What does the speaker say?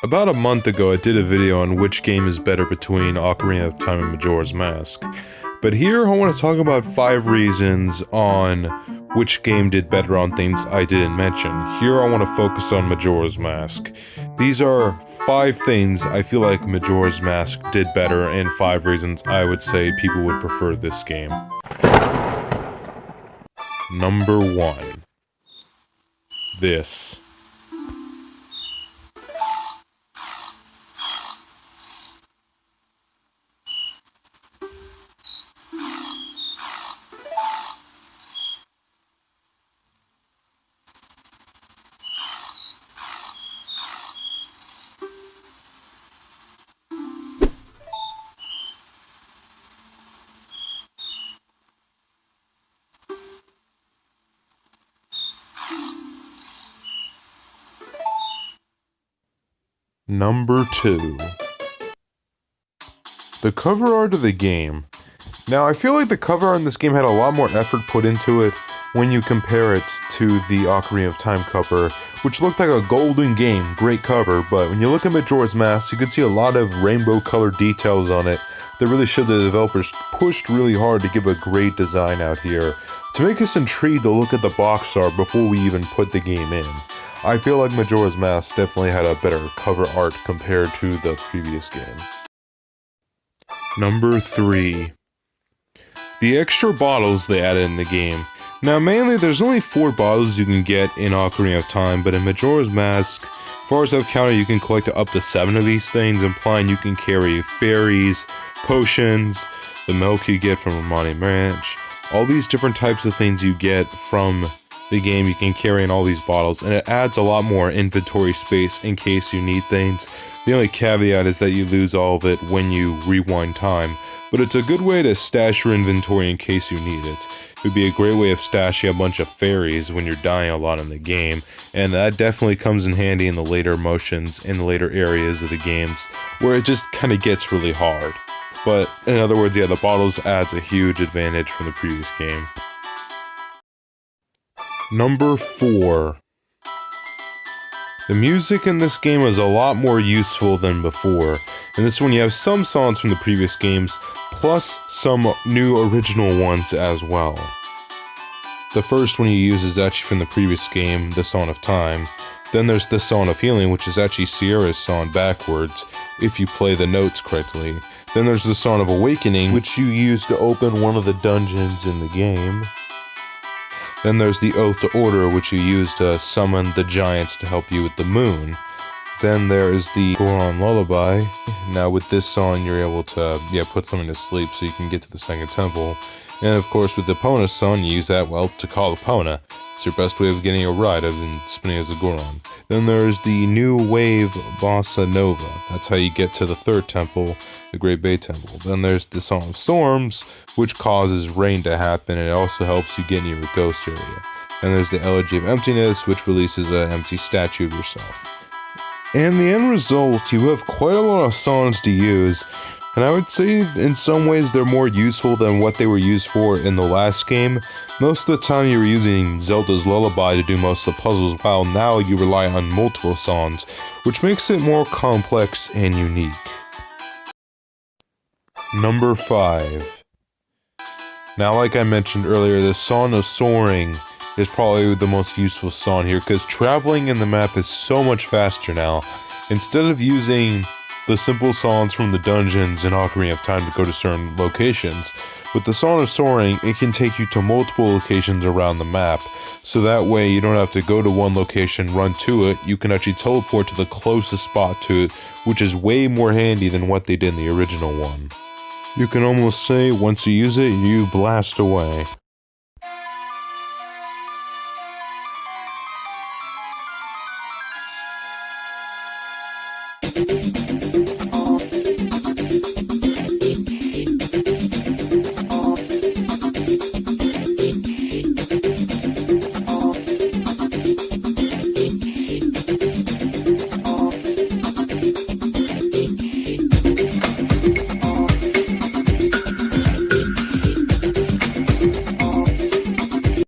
About a month ago, I did a video on which game is better between Ocarina of Time and Majora's Mask. But here, I want to talk about 5 reasons on which game did better on things I didn't mention. Here, I want to focus on Majora's Mask. These are 5 things I feel like Majora's Mask did better, and 5 reasons I would say people would prefer this game. Number 1. This. Number 2. The cover art of the game. Now, I feel like the cover art in this game had a lot more effort put into it when you compare it to the Ocarina of Time cover, which looked like a golden game, great cover, but when you look at Majora's Mask, you can see a lot of rainbow-colored details on it that really showed the developers pushed really hard to give a great design out here, to make us intrigued to look at the box art before we even put the game in. I feel like Majora's Mask definitely had a better cover art compared to the previous game. Number 3. The extra bottles they added in the game. Now mainly there's only 4 bottles you can get in Ocarina of Time, but in Majora's Mask, as far as I've counted, you can collect up to 7 of these things, implying you can carry fairies, potions, the milk you get from Romani Ranch, all these different types of things you get from the game you can carry in all these bottles, and it adds a lot more inventory space in case you need things. The only caveat is that you lose all of it when you rewind time, but it's a good way to stash your inventory in case you need it. It would be a great way of stashing a bunch of fairies when you're dying a lot in the game, and that definitely comes in handy in the later motions, in the later areas of the games, where it just kind of gets really hard. But in other words, yeah, the bottles adds a huge advantage from the previous game. Number 4. The music in this game is a lot more useful than before. In this one you have some songs from the previous games, plus some new original ones as well. The first one you use is actually from the previous game, the Song of Time. Then there's the Song of Healing, which is actually Sierra's song backwards, if you play the notes correctly. Then there's the Song of Awakening, which you use to open one of the dungeons in the game. Then there's the Oath to Order, which you use to summon the giants to help you with the moon. Then there is the Goron Lullaby. Now with this song you're able to put someone to sleep so you can get to the second temple. And of course with the Epona song you use that, well, to call Epona. It's your best way of getting a ride other than spinning as a Goron. Then there's the New Wave Bossa Nova. That's how you get to the third temple, the Great Bay Temple. Then there's the Song of Storms, which causes rain to happen, and it also helps you get near a ghost area. And there's the Elegy of Emptiness, which releases an empty statue of yourself. And the end result, you have quite a lot of songs to use, and I would say in some ways they're more useful than what they were used for in the last game. Most of the time you were using Zelda's Lullaby to do most of the puzzles, while now you rely on multiple songs, which makes it more complex and unique. Number 5. Now, like I mentioned earlier, the Song of Soaring is probably the most useful song here, because traveling in the map is so much faster now. Instead of using the simple songs from the dungeons in Ocarina of Time to go to certain locations, with the Song of Soaring, it can take you to multiple locations around the map, so that way you don't have to go to one location, run to it, you can actually teleport to the closest spot to it, which is way more handy than what they did in the original one. You can almost say, once you use it, you blast away.